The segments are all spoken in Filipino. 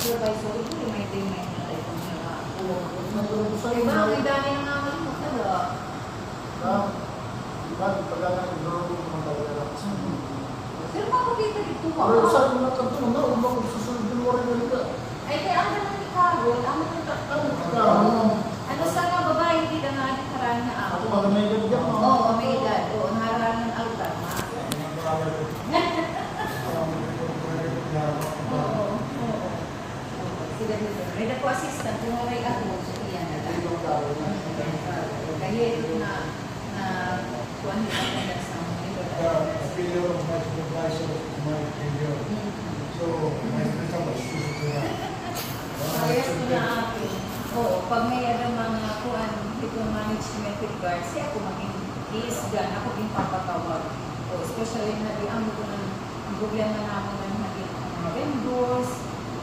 supervisor ko, may payment na tayo kung diba, may dami na nga malimot na ba? Pero makakita dito ka. Pero sa mga kanto na, umang susunod din mo rin nalika. Ay, kaya ang naman ni Carol, ang naman ano sa mga babae, hindi na nga di karaan na ako. Ako mga may ganyan mo. Oo, may edad. Oo, naharaan ng altar na. Oo. Sila dito. May na po assistant, kung may ako, so iyan na lang. Kaya ito na kuhan nila ko na sa mga Failure of my supervisor is my failure. So, my supervisor is kaya ito na akin. Oo, pag may mga kuhan, itong management regards, siya ako maging isgan, ako yung papatawag. So, especially na di ang problema namin na maging mga vendors,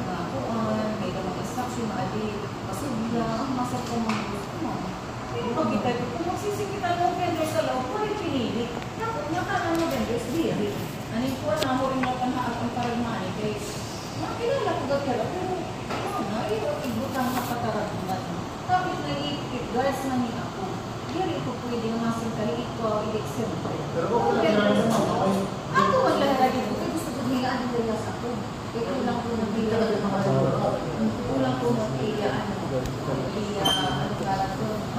mga kuhan, may mga instruction, mga di, kasi bilang masap ko mga gusto mo. Pero pag kita dito, kung magsisikitan mo vendors sa loob, kung rin pinili, niya ka ng mga vendors, diri. Anin ko na mo rin natin ang paragmani, kaya makilala ko gagkala, pero ibutang kapataragunan. Tapos nag-iikip, guys, nangin ako. Diri ko pwede masing kali ikaw, i-exam ko. Pero kung kailangan naman, ako maglalagay ko, kaya gusto ko higaan ng dayas ako. Kaya kulang ko ng bilang ng mga kulang ko ng bilang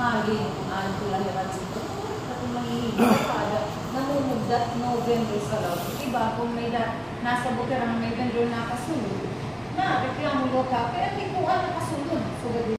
hagin kung ano ko lahiran sito. At mahihigit kada namumugdat November sa loob. Diba, kung may nasa bukerang may vendor na kasunod, na reklamo ka, kaya hindi ko ano kasunod. So,